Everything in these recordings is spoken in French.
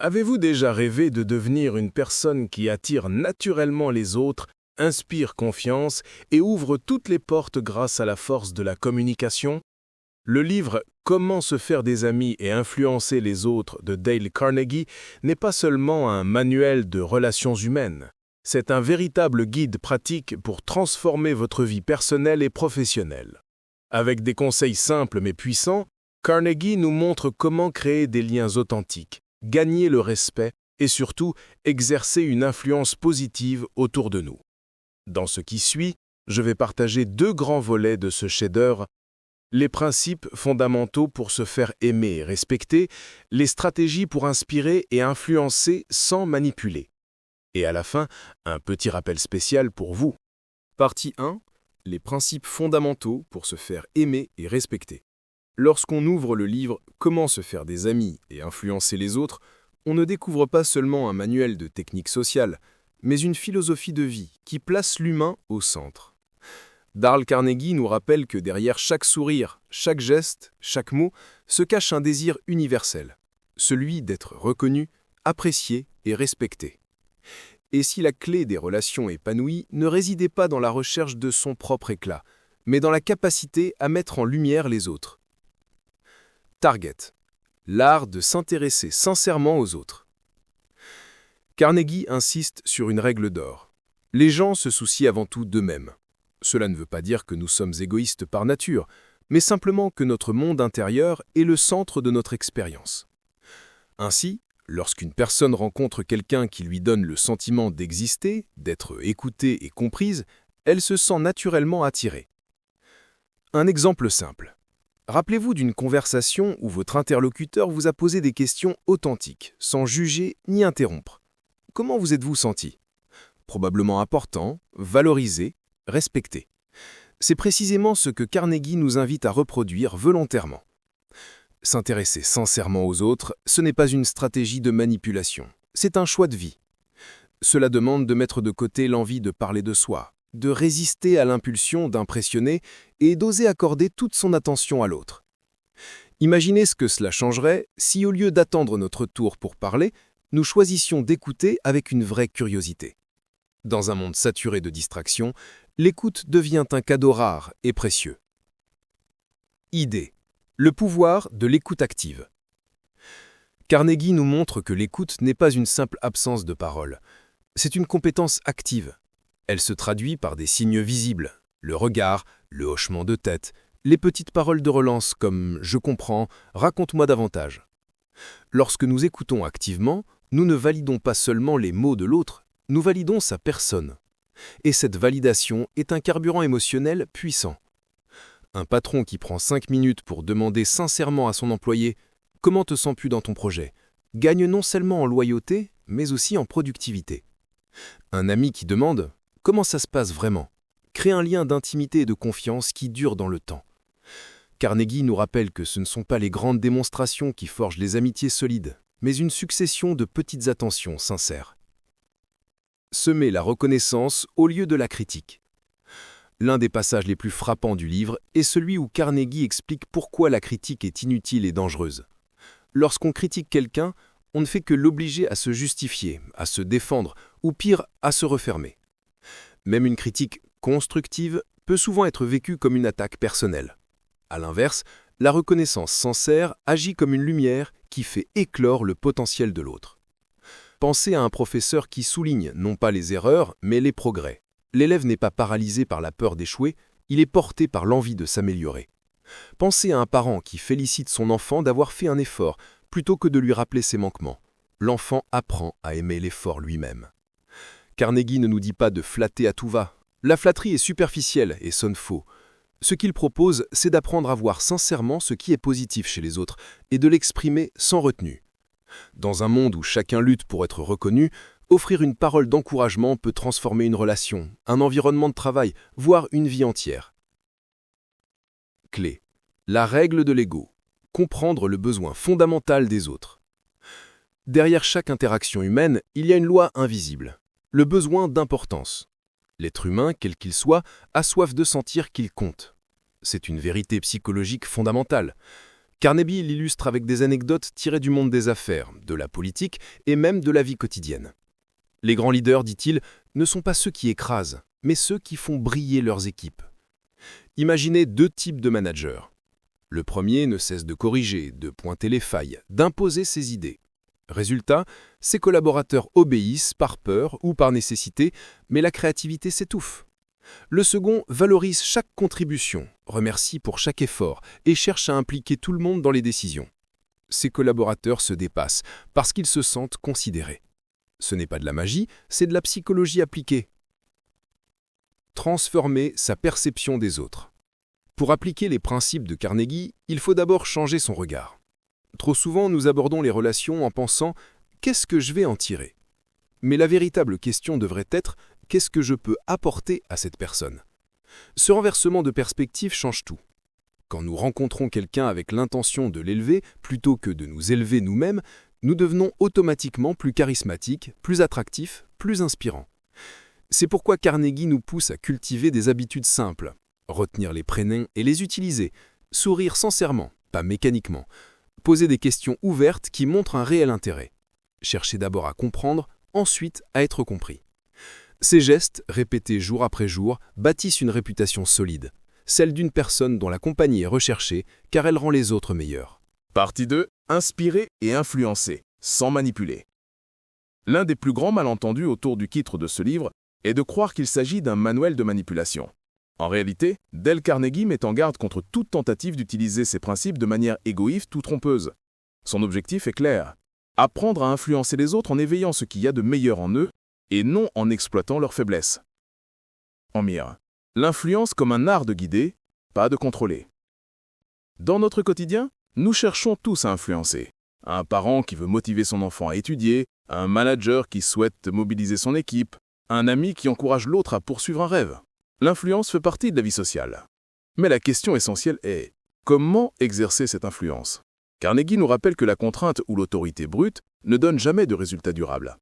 Avez-vous déjà rêvé de devenir une personne qui attire naturellement les autres, inspire confiance et ouvre toutes les portes grâce à la force de la communication? Le livre Comment se faire des amis et influencer les autres de Dale Carnegie n'est pas seulement un manuel de relations humaines. C'est un véritable guide pratique pour transformer votre vie personnelle et professionnelle. Avec des conseils simples mais puissants, Carnegie nous montre comment créer des liens authentiques, gagner le respect et surtout exercer une influence positive autour de nous. Dans ce qui suit, je vais partager 2 grands volets de ce chef-d'œuvre: les principes fondamentaux pour se faire aimer et respecter, les stratégies pour inspirer et influencer sans manipuler. Et à la fin, un petit rappel spécial pour vous. Partie 1. Les principes fondamentaux pour se faire aimer et respecter. Lorsqu'on ouvre le livre Comment se faire des amis et influencer les autres, on ne découvre pas seulement un manuel de techniques sociales, mais une philosophie de vie qui place l'humain au centre. Dale Carnegie nous rappelle que derrière chaque sourire, chaque geste, chaque mot, se cache un désir universel, celui d'être reconnu, apprécié et respecté. Et si la clé des relations épanouies ne résidait pas dans la recherche de son propre éclat, mais dans la capacité à mettre en lumière les autres. Target. L'art de s'intéresser sincèrement aux autres. Carnegie insiste sur une règle d'or. Les gens se soucient avant tout d'eux-mêmes. Cela ne veut pas dire que nous sommes égoïstes par nature, mais simplement que notre monde intérieur est le centre de notre expérience. Ainsi, lorsqu'une personne rencontre quelqu'un qui lui donne le sentiment d'exister, d'être écoutée et comprise, elle se sent naturellement attirée. Un exemple simple. Rappelez-vous d'une conversation où votre interlocuteur vous a posé des questions authentiques, sans juger ni interrompre. Comment vous êtes-vous senti? Probablement important, valorisé, respecté. C'est précisément ce que Carnegie nous invite à reproduire volontairement. S'intéresser sincèrement aux autres, ce n'est pas une stratégie de manipulation, c'est un choix de vie. Cela demande de mettre de côté l'envie de parler de soi, de résister à l'impulsion d'impressionner et d'oser accorder toute son attention à l'autre. Imaginez ce que cela changerait si, au lieu d'attendre notre tour pour parler, nous choisissions d'écouter avec une vraie curiosité. Dans un monde saturé de distractions, l'écoute devient un cadeau rare et précieux. Idée. Le pouvoir de l'écoute active. Carnegie nous montre que l'écoute n'est pas une simple absence de parole. C'est une compétence active. Elle se traduit par des signes visibles, le regard, le hochement de tête, les petites paroles de relance comme « je comprends »,« raconte-moi davantage ». Lorsque nous écoutons activement, nous ne validons pas seulement les mots de l'autre, nous validons sa personne. Et cette validation est un carburant émotionnel puissant. Un patron qui prend 5 minutes pour demander sincèrement à son employé « Comment te sens-tu dans ton projet ?», gagne non seulement en loyauté, mais aussi en productivité. Un ami qui demande « Comment ça se passe vraiment ?», crée un lien d'intimité et de confiance qui dure dans le temps. Carnegie nous rappelle que ce ne sont pas les grandes démonstrations qui forgent les amitiés solides, mais une succession de petites attentions sincères. Semer la reconnaissance au lieu de la critique. L'un des passages les plus frappants du livre est celui où Carnegie explique pourquoi la critique est inutile et dangereuse. Lorsqu'on critique quelqu'un, on ne fait que l'obliger à se justifier, à se défendre, ou pire, à se refermer. Même une critique constructive peut souvent être vécue comme une attaque personnelle. À l'inverse, la reconnaissance sincère agit comme une lumière qui fait éclore le potentiel de l'autre. Pensez à un professeur qui souligne non pas les erreurs, mais les progrès. L'élève n'est pas paralysé par la peur d'échouer, il est porté par l'envie de s'améliorer. Pensez à un parent qui félicite son enfant d'avoir fait un effort, plutôt que de lui rappeler ses manquements. L'enfant apprend à aimer l'effort lui-même. Carnegie ne nous dit pas de flatter à tout va. La flatterie est superficielle et sonne faux. Ce qu'il propose, c'est d'apprendre à voir sincèrement ce qui est positif chez les autres et de l'exprimer sans retenue. Dans un monde où chacun lutte pour être reconnu, offrir une parole d'encouragement peut transformer une relation, un environnement de travail, voire une vie entière. Clé. La règle de l'ego. Comprendre le besoin fondamental des autres. Derrière chaque interaction humaine, il y a une loi invisible. Le besoin d'importance. L'être humain, quel qu'il soit, a soif de sentir qu'il compte. C'est une vérité psychologique fondamentale. Carnegie l'illustre avec des anecdotes tirées du monde des affaires, de la politique et même de la vie quotidienne. Les grands leaders, dit-il, ne sont pas ceux qui écrasent, mais ceux qui font briller leurs équipes. Imaginez 2 types de managers. Le premier ne cesse de corriger, de pointer les failles, d'imposer ses idées. Résultat, ses collaborateurs obéissent par peur ou par nécessité, mais la créativité s'étouffe. Le second valorise chaque contribution, remercie pour chaque effort et cherche à impliquer tout le monde dans les décisions. Ses collaborateurs se dépassent parce qu'ils se sentent considérés. Ce n'est pas de la magie, c'est de la psychologie appliquée. Transformer sa perception des autres. Pour appliquer les principes de Carnegie, il faut d'abord changer son regard. Trop souvent, nous abordons les relations en pensant « qu'est-ce que je vais en tirer ?» Mais la véritable question devrait être « qu'est-ce que je peux apporter à cette personne ?» Ce renversement de perspective change tout. Quand nous rencontrons quelqu'un avec l'intention de l'élever plutôt que de nous élever nous-mêmes, nous devenons automatiquement plus charismatiques, plus attractifs, plus inspirants. C'est pourquoi Carnegie nous pousse à cultiver des habitudes simples, retenir les prénoms et les utiliser, sourire sincèrement, pas mécaniquement, poser des questions ouvertes qui montrent un réel intérêt, chercher d'abord à comprendre, ensuite à être compris. Ces gestes, répétés jour après jour, bâtissent une réputation solide, celle d'une personne dont la compagnie est recherchée car elle rend les autres meilleurs. Partie 2. Inspirer et influencer, sans manipuler. L'un des plus grands malentendus autour du titre de ce livre est de croire qu'il s'agit d'un manuel de manipulation. En réalité, Dale Carnegie met en garde contre toute tentative d'utiliser ces principes de manière égoïste ou trompeuse. Son objectif est clair: apprendre à influencer les autres en éveillant ce qu'il y a de meilleur en eux et non en exploitant leurs faiblesses. En mire, l'influence comme un art de guider, pas de contrôler. Dans notre quotidien, nous cherchons tous à influencer. Un parent qui veut motiver son enfant à étudier, un manager qui souhaite mobiliser son équipe, un ami qui encourage l'autre à poursuivre un rêve. L'influence fait partie de la vie sociale. Mais la question essentielle est: comment exercer cette influence? Carnegie nous rappelle que la contrainte ou l'autorité brute ne donne jamais de résultat durable.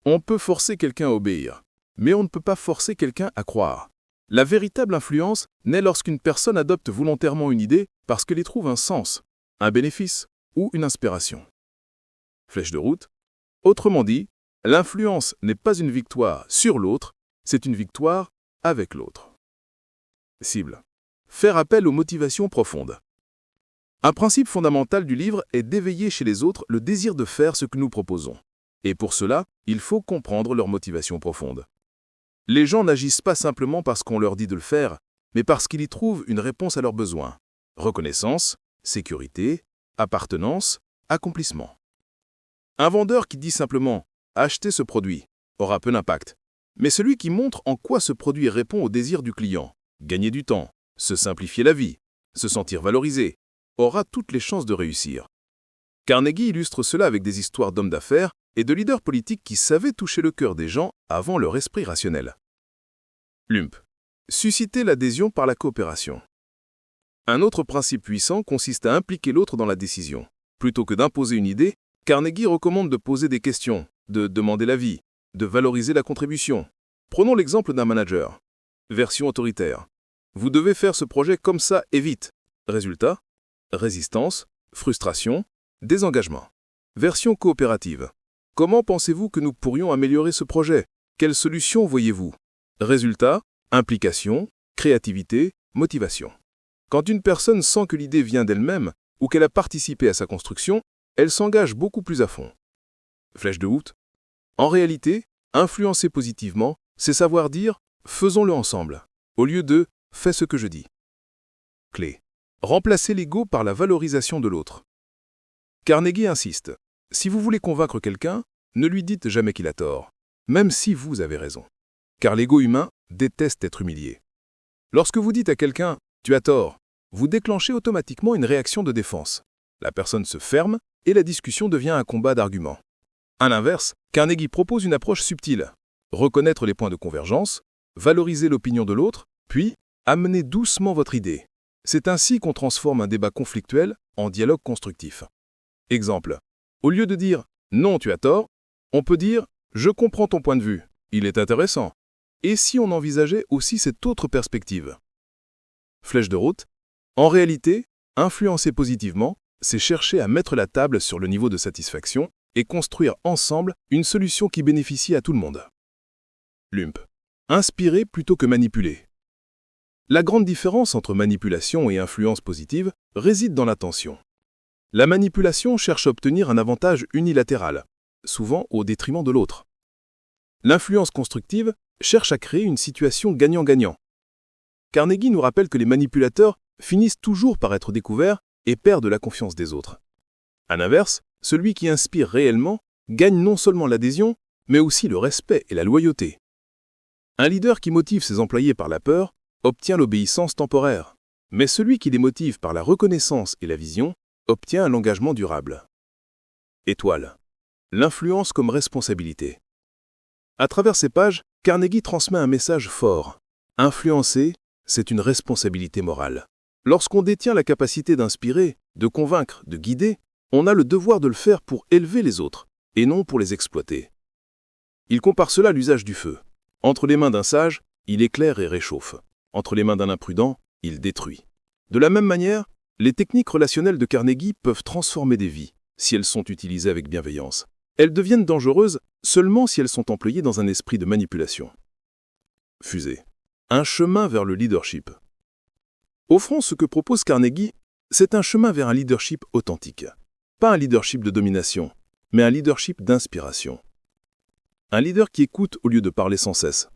On peut forcer quelqu'un à obéir, mais on ne peut pas forcer quelqu'un à croire. La véritable influence naît lorsqu'une personne adopte volontairement une idée parce qu'elle y trouve un sens, un bénéfice ou une inspiration. Flèche de route. Autrement dit, l'influence n'est pas une victoire sur l'autre, c'est une victoire avec l'autre. Cible. Faire appel aux motivations profondes. Un principe fondamental du livre est d'éveiller chez les autres le désir de faire ce que nous proposons. Et pour cela, il faut comprendre leurs motivations profondes. Les gens n'agissent pas simplement parce qu'on leur dit de le faire, mais parce qu'ils y trouvent une réponse à leurs besoins. Reconnaissance, sécurité, appartenance, accomplissement. Un vendeur qui dit simplement « achetez ce produit » aura peu d'impact. Mais celui qui montre en quoi ce produit répond au désir du client, gagner du temps, se simplifier la vie, se sentir valorisé, aura toutes les chances de réussir. Carnegie illustre cela avec des histoires d'hommes d'affaires et de leaders politiques qui savaient toucher le cœur des gens avant leur esprit rationnel. Lump. Susciter l'adhésion par la coopération. Un autre principe puissant consiste à impliquer l'autre dans la décision. Plutôt que d'imposer une idée, Carnegie recommande de poser des questions, de demander l'avis, de valoriser la contribution. Prenons l'exemple d'un manager. Version autoritaire. Vous devez faire ce projet comme ça et vite. Résultat: résistance, frustration, désengagement. Version coopérative. Comment pensez-vous que nous pourrions améliorer ce projet? Quelles solutions voyez-vous? Résultat: implication, créativité, motivation. Quand une personne sent que l'idée vient d'elle-même ou qu'elle a participé à sa construction, elle s'engage beaucoup plus à fond. Flèche de route. En réalité, influencer positivement, c'est savoir dire « faisons-le ensemble » au lieu de « fais ce que je dis ». Clé. Remplacer l'ego par la valorisation de l'autre. Carnegie insiste. Si vous voulez convaincre quelqu'un, ne lui dites jamais qu'il a tort, même si vous avez raison. Car l'ego humain déteste être humilié. Lorsque vous dites à quelqu'un « tu as tort », vous déclenchez automatiquement une réaction de défense. La personne se ferme et la discussion devient un combat d'arguments. À l'inverse, Carnegie propose une approche subtile. Reconnaître les points de convergence, valoriser l'opinion de l'autre, puis amener doucement votre idée. C'est ainsi qu'on transforme un débat conflictuel en dialogue constructif. Exemple. Au lieu de dire « non, tu as tort », on peut dire « je comprends ton point de vue, il est intéressant ». Et si on envisageait aussi cette autre perspective? Flèche de route. En réalité, influencer positivement, c'est chercher à mettre la table sur le niveau de satisfaction et construire ensemble une solution qui bénéficie à tout le monde. Lump. Inspirer plutôt que manipuler. La grande différence entre manipulation et influence positive réside dans l'attention. La manipulation cherche à obtenir un avantage unilatéral, souvent au détriment de l'autre. L'influence constructive cherche à créer une situation gagnant-gagnant. Carnegie nous rappelle que les manipulateurs finissent toujours par être découverts et perdent la confiance des autres. À l'inverse, celui qui inspire réellement gagne non seulement l'adhésion, mais aussi le respect et la loyauté. Un leader qui motive ses employés par la peur obtient l'obéissance temporaire, mais celui qui les motive par la reconnaissance et la vision obtient l'engagement durable. Étoile. L'influence comme responsabilité. À travers ces pages, Carnegie transmet un message fort. Influencer, c'est une responsabilité morale. Lorsqu'on détient la capacité d'inspirer, de convaincre, de guider, on a le devoir de le faire pour élever les autres, et non pour les exploiter. Il compare cela à l'usage du feu. Entre les mains d'un sage, il éclaire et réchauffe. Entre les mains d'un imprudent, il détruit. De la même manière, les techniques relationnelles de Carnegie peuvent transformer des vies, si elles sont utilisées avec bienveillance. Elles deviennent dangereuses seulement si elles sont employées dans un esprit de manipulation. Fusée. Un chemin vers le leadership. Au fond, ce que propose Carnegie, c'est un chemin vers un leadership authentique. Pas un leadership de domination, mais un leadership d'inspiration. Un leader qui écoute au lieu de parler sans cesse.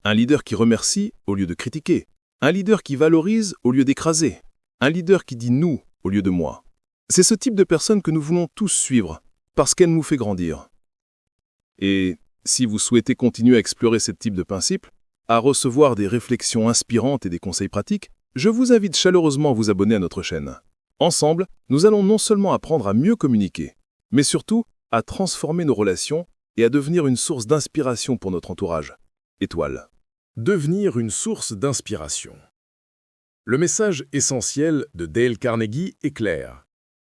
Un leader qui remercie au lieu de critiquer. Un leader qui valorise au lieu d'écraser. Un leader qui dit « nous » au lieu de « moi ». C'est ce type de personne que nous voulons tous suivre, parce qu'elle nous fait grandir. Et si vous souhaitez continuer à explorer ce type de principe, à recevoir des réflexions inspirantes et des conseils pratiques, je vous invite chaleureusement à vous abonner à notre chaîne. Ensemble, nous allons non seulement apprendre à mieux communiquer, mais surtout à transformer nos relations et à devenir une source d'inspiration pour notre entourage. Étoile. Devenir une source d'inspiration. Le message essentiel de Dale Carnegie est clair.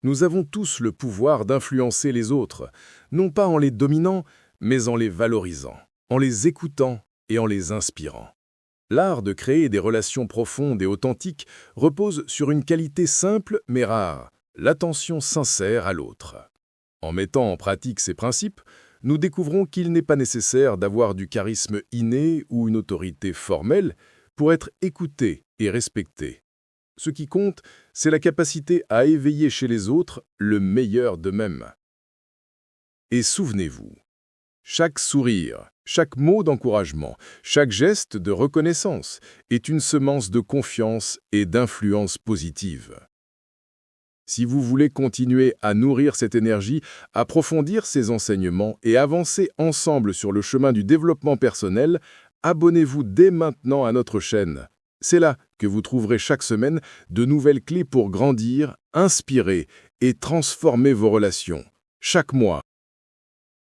Nous avons tous le pouvoir d'influencer les autres, non pas en les dominant, mais en les valorisant, en les écoutant et en les inspirant. L'art de créer des relations profondes et authentiques repose sur une qualité simple mais rare, l'attention sincère à l'autre. En mettant en pratique ces principes, nous découvrons qu'il n'est pas nécessaire d'avoir du charisme inné ou une autorité formelle pour être écouté et respecté. Ce qui compte, c'est la capacité à éveiller chez les autres le meilleur d'eux-mêmes. Et souvenez-vous, chaque sourire, chaque mot d'encouragement, chaque geste de reconnaissance est une semence de confiance et d'influence positive. Si vous voulez continuer à nourrir cette énergie, approfondir ces enseignements et avancer ensemble sur le chemin du développement personnel, abonnez-vous dès maintenant à notre chaîne. C'est là que vous trouverez chaque semaine de nouvelles clés pour grandir, inspirer et transformer vos relations. Chaque mois,